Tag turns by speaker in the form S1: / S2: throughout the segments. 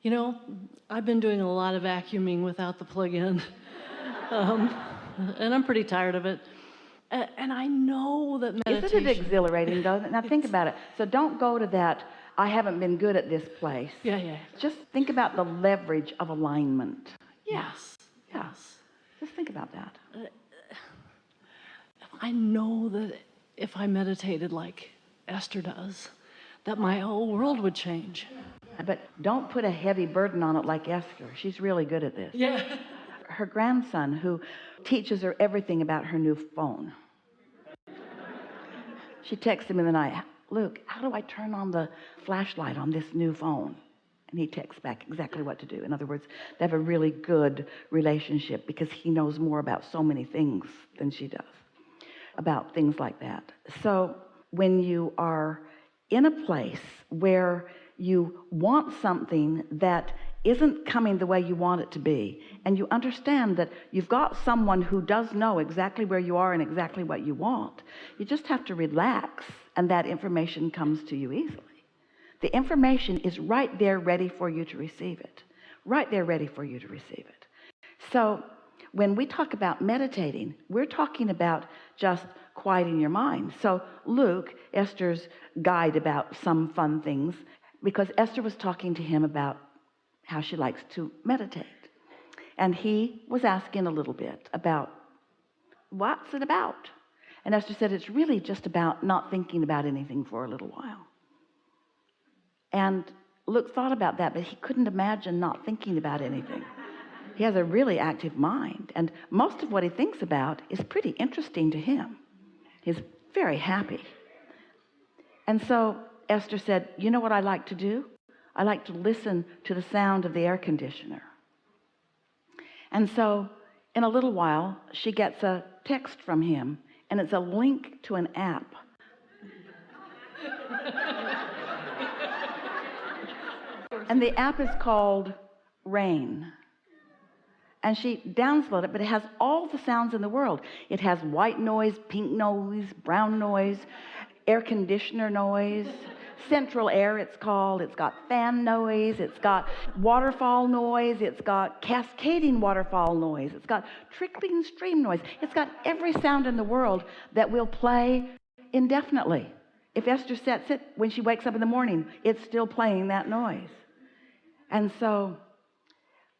S1: You know, I've been doing a lot of vacuuming without the plug-in, and I'm pretty tired of it. And I know that meditation...
S2: Isn't it exhilarating, though? Now think about it. So don't go to that, I haven't been good at this place.
S1: Yeah.
S2: Just think about the leverage of alignment.
S1: Yes.
S2: Just think about that.
S1: I know that if I meditated like Esther does, that my whole world would change.
S2: But don't put a heavy burden on it like Esther. She's really good at this.
S1: Yeah.
S2: Her grandson, who teaches her everything about her new phone. She texts him in the night, Luke, how do I turn on the flashlight on this new phone? And he texts back exactly what to do. In other words, they have a really good relationship because he knows more about so many things than she does, about things like that. So when you are in a place where you want something that isn't coming the way you want it to be, and you understand that you've got someone who does know exactly where you are and exactly what you want, you just have to relax, and that information comes to you easily. The information is right there ready for you to receive it. Right there ready for you to receive it. So when we talk about meditating, we're talking about just quieting your mind. So Luke, Esther's guide about some fun things, because Esther was talking to him about how she likes to meditate. And he was asking a little bit about, what's it about? And Esther said, it's really just about not thinking about anything for a little while. And Luke thought about that, but he couldn't imagine not thinking about anything. He has a really active mind, and most of what he thinks about is pretty interesting to him. He's very happy. And so Esther said, you know what I like to do? I like to listen to the sound of the air conditioner. And so in a little while, she gets a text from him, and it's a link to an app. And the app is called Rain. And she downloaded it, but it has all the sounds in the world. It has white noise, pink noise, brown noise, air conditioner noise, central air it's called. It's got fan noise. It's got waterfall noise. It's got cascading waterfall noise. It's got trickling stream noise. It's got every sound in the world that will play indefinitely. If Esther sets it, when she wakes up in the morning, it's still playing that noise. And so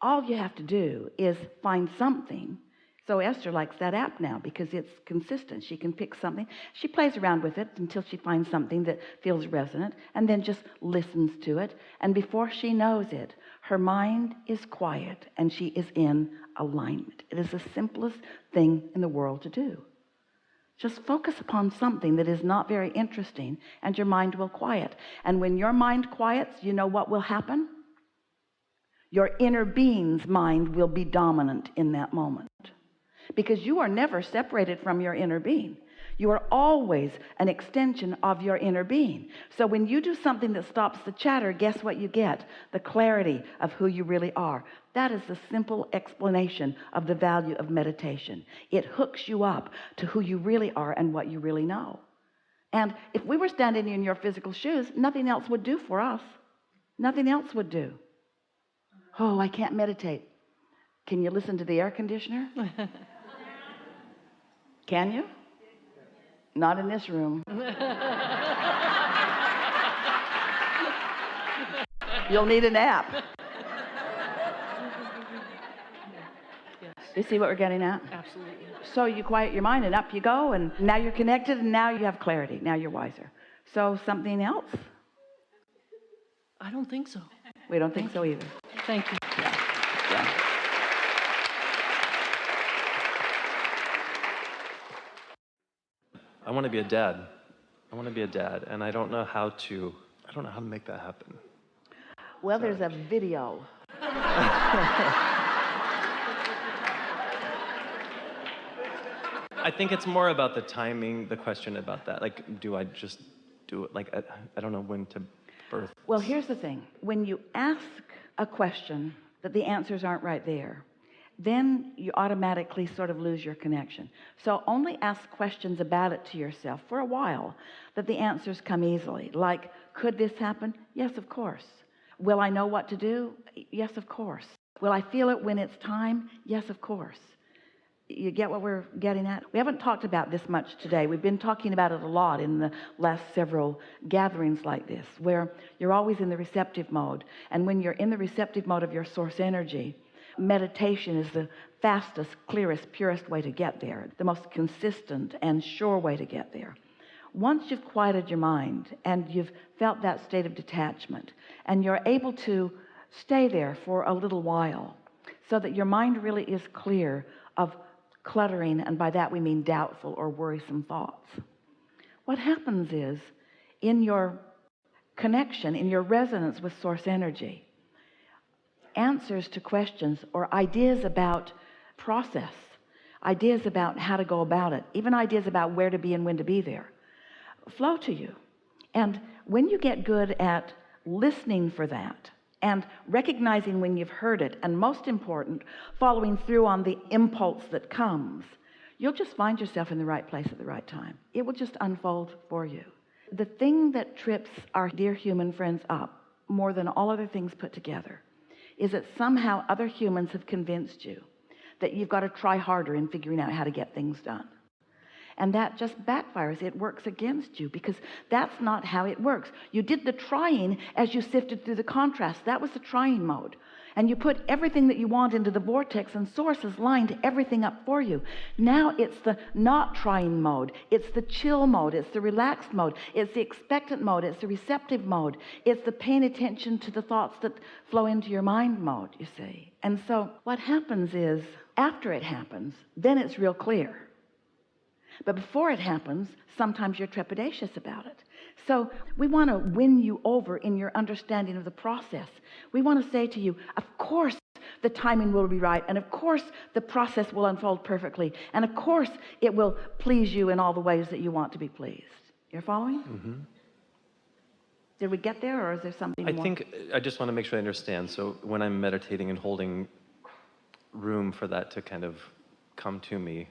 S2: all you have to do is find something. So Esther likes that app now because it's consistent. She can pick something. She plays around with it until she finds something that feels resonant, and then just listens to it. And before she knows it, her mind is quiet and she is in alignment. It is the simplest thing in the world to do. Just focus upon something that is not very interesting, and your mind will quiet. And when your mind quiets, you know what will happen? Your inner being's mind will be dominant in that moment. Because you are never separated from your inner being. You are always an extension of your inner being. So when you do something that stops the chatter, guess what you get? The clarity of who you really are. That is the simple explanation of the value of meditation. It hooks you up to who you really are and what you really know. And if we were standing in your physical shoes, nothing else would do for us. Nothing else would do. Oh, I can't meditate. Can you listen to the air conditioner? Can you? Not in this room. You'll need an app.
S1: Yes.
S2: You see what we're getting at?
S1: Absolutely.
S2: So you quiet your mind and up you go, and now you're connected, and now you have clarity. Now you're wiser. So something else?
S1: I don't think so.
S2: We don't think so either.
S1: Thank you.
S2: Yeah.
S3: I want to be a dad. I want to be a dad, and I don't know how to make that happen.
S2: Well, there's a video.
S3: I think it's more about the timing, the question about that. Like, do I just do it? Like, I don't know when to birth.
S2: Well, here's the thing. When you ask a question that the answers aren't right there, then you automatically sort of lose your connection. So only ask questions about it to yourself for a while that the answers come easily. Like, could this happen? Yes, of course. Will I know what to do? Yes, of course. Will I feel it when it's time? Yes, of course. You get what we're getting at? We haven't talked about this much today. We've been talking about it a lot in the last several gatherings like this, where you're always in the receptive mode. And when you're in the receptive mode of your source energy, meditation is the fastest, clearest, purest way to get there, the most consistent and sure way to get there. Once you've quieted your mind and you've felt that state of detachment, and you're able to stay there for a little while so that your mind really is clear of cluttering, and by that we mean doubtful or worrisome thoughts, what happens is, in your connection, in your resonance with source energy, answers to questions or ideas about process, ideas about how to go about it, even ideas about where to be and when to be there, flow to you. And when you get good at listening for that and recognizing when you've heard it, and most important, following through on the impulse that comes, you'll just find yourself in the right place at the right time. It will just unfold for you. The thing that trips our dear human friends up more than all other things put together is that somehow other humans have convinced you that you've got to try harder in figuring out how to get things done. And that just backfires. It works against you, because that's not how it works. You did the trying as you sifted through the contrast. That was the trying mode. And you put everything that you want into the vortex, and source has lined everything up for you. Now it's the not trying mode. It's the chill mode. It's the relaxed mode. It's the expectant mode. It's the receptive mode. It's the paying attention to the thoughts that flow into your mind mode, you see. And so what happens is, after it happens, then it's real clear. But before it happens, sometimes you're trepidatious about it. So we want to win you over in your understanding of the process. We want to say to you, of course the timing will be right, and of course the process will unfold perfectly, and of course it will please you in all the ways that you want to be pleased. You're following?
S3: Mm-hmm.
S2: Did we get there, or is there something more?
S3: I think I just want to make sure I understand. So when I'm meditating and holding room for that to kind of come to me,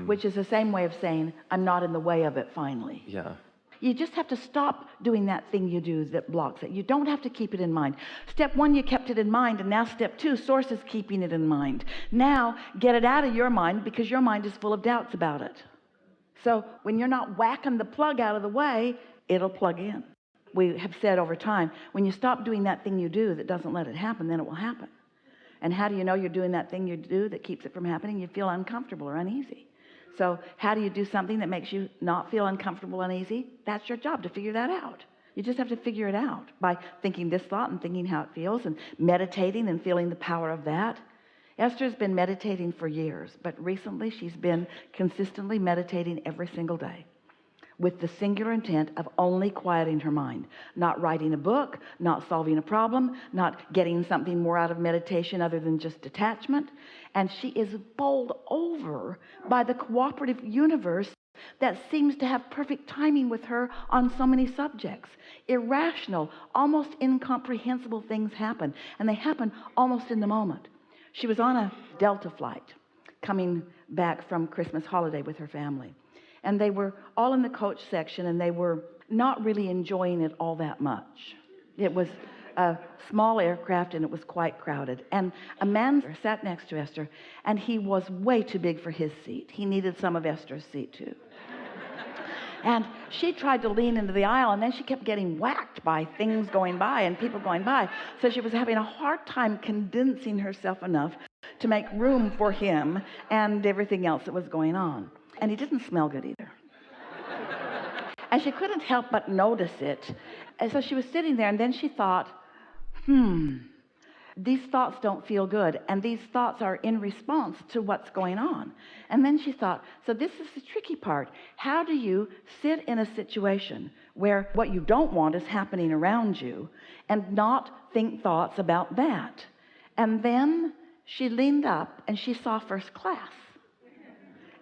S2: which is the same way of saying, I'm not in the way of it finally.
S3: Yeah.
S2: You just have to stop doing that thing you do that blocks it. You don't have to keep it in mind. Step one, you kept it in mind, and now step two, source is keeping it in mind. Now get it out of your mind, because your mind is full of doubts about it. So when you're not whacking the plug out of the way, it'll plug in. We have said over time, when you stop doing that thing you do that doesn't let it happen, then it will happen. And how do you know you're doing that thing you do that keeps it from happening? You feel uncomfortable or uneasy. So how do you do something that makes you not feel uncomfortable, uneasy? That's your job, to figure that out. You just have to figure it out by thinking this thought and thinking how it feels, and meditating and feeling the power of that. Esther's been meditating for years, but recently she's been consistently meditating every single day, with the singular intent of only quieting her mind, not writing a book, not solving a problem, not getting something more out of meditation other than just detachment. And she is bowled over by the cooperative universe that seems to have perfect timing with her on so many subjects. Irrational, almost incomprehensible things happen, and they happen almost in the moment. She was on a Delta flight coming back from Christmas holiday with her family. And they were all in the coach section, and they were not really enjoying it all that much. It was a small aircraft, and it was quite crowded. And a man sat next to Esther, and he was way too big for his seat. He needed some of Esther's seat too. And she tried to lean into the aisle, and then she kept getting whacked by things going by and people going by. So she was having a hard time condensing herself enough to make room for him and everything else that was going on. And he didn't smell good either. And she couldn't help but notice it. And so she was sitting there, and then she thought, these thoughts don't feel good, and these thoughts are in response to what's going on. And then she thought, so this is the tricky part. How do you sit in a situation where what you don't want is happening around you and not think thoughts about that? And then she leaned up, and she saw first class.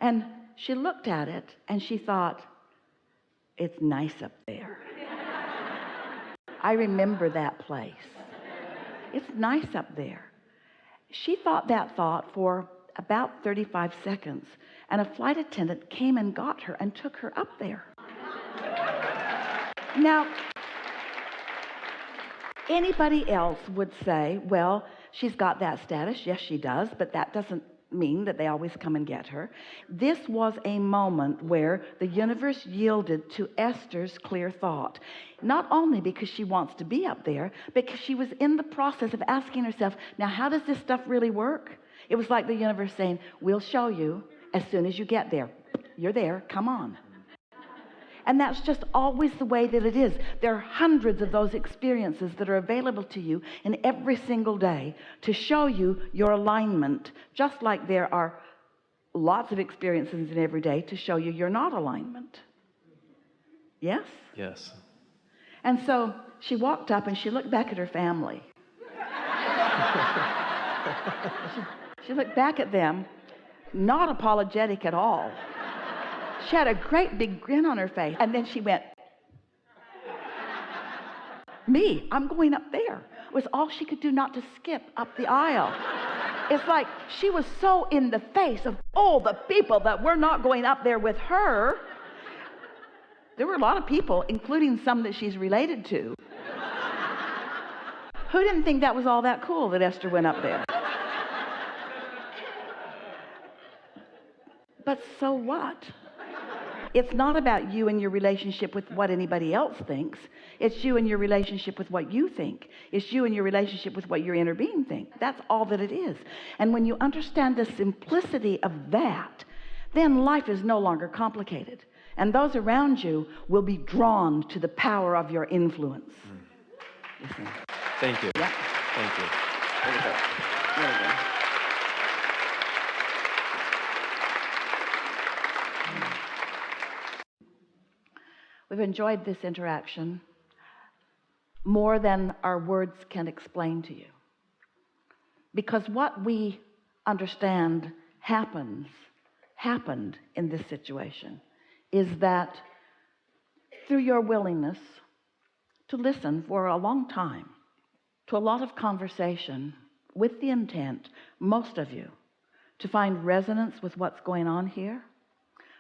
S2: And she looked at it, and she thought, it's nice up there. I remember that place. It's nice up there. She thought that thought for about 35 seconds, and a flight attendant came and got her and took her up there. Now, Anybody else would say, well, she's got that status. Yes, she does, but that doesn't mean that they always come and get her. This was a moment where the universe yielded to Esther's clear thought, not only because she wants to be up there, but because she was in the process of asking herself, now how does this stuff really work? It was like the universe saying, we'll show you as soon as you get there. You're there, come on. And that's just always the way that it is. There are hundreds of those experiences that are available to you in every single day to show you your alignment, just like there are lots of experiences in every day to show you you're not alignment. Yes?
S3: Yes.
S2: And so she walked up and she looked back at her family. She looked back at them, not apologetic at all. She had a great big grin on her face. And then she went, me, I'm going up there. It was all she could do not to skip up the aisle. It's like she was so in the face of all the people that were not going up there with her. There were a lot of people, including some that she's related to, who didn't think that was all that cool that Esther went up there. But so what? It's not about you and your relationship with what anybody else thinks. It's you and your relationship with what you think. It's you and your relationship with what your inner being thinks. That's all that it is. And when you understand the simplicity of that, then life is no longer complicated. And those around you will be drawn to the power of your influence. Listen.
S3: Thank you.
S2: Yeah.
S3: Thank you.
S2: Really good. Really good. We've enjoyed this interaction more than our words can explain to you. Because what we understand happened in this situation is that through your willingness to listen for a long time to a lot of conversation with the intent, most of you, to find resonance with what's going on here,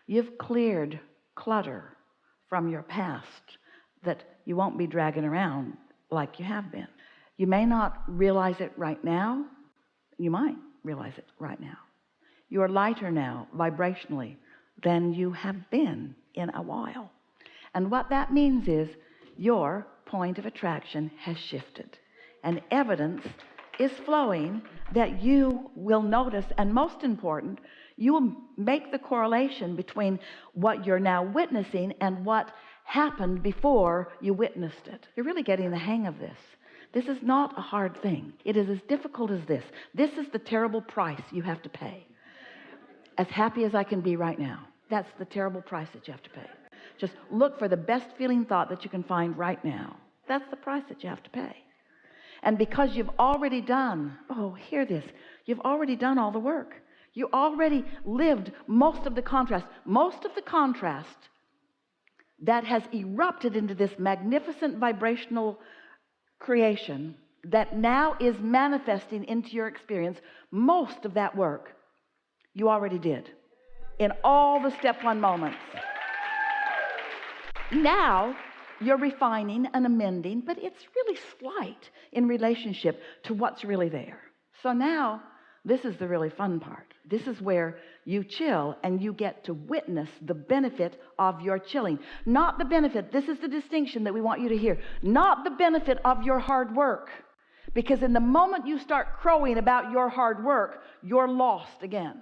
S2: you've cleared clutter from your past that you won't be dragging around like you have been. You may not realize it right now. You might realize it right now. You are lighter now, vibrationally, than you have been in a while. And what that means is your point of attraction has shifted. And evidence is flowing that you will notice, and most important, you will make the correlation between what you're now witnessing and what happened before you witnessed it. You're really getting the hang of this. This is not a hard thing. It is as difficult as this. This is the terrible price you have to pay. As happy as I can be right now, that's the terrible price that you have to pay. Just look for the best feeling thought that you can find right now. That's the price that you have to pay. And because you've already done, oh, hear this, you've already done all the work. You already lived most of the contrast that has erupted into this magnificent vibrational creation that now is manifesting into your experience. Most of that work you already did in all the step one moments. Now you're refining and amending, but it's really slight in relationship to what's really there. So now this is the really fun part. This is where you chill and you get to witness the benefit of your chilling. Not the benefit, this is the distinction that we want you to hear, not the benefit of your hard work. Because in the moment you start crowing about your hard work, you're lost again.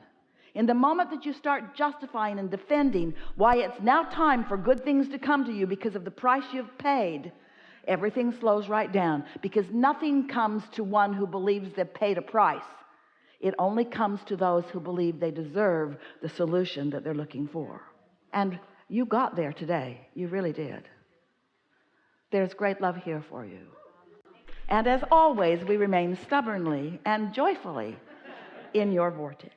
S2: In the moment that you start justifying and defending why it's now time for good things to come to you because of the price you've paid, everything slows right down. Because nothing comes to one who believes they've paid a price. It only comes to those who believe they deserve the solution that they're looking for. And you got there today. You really did. There's great love here for you. And as always, we remain stubbornly and joyfully in your vortex.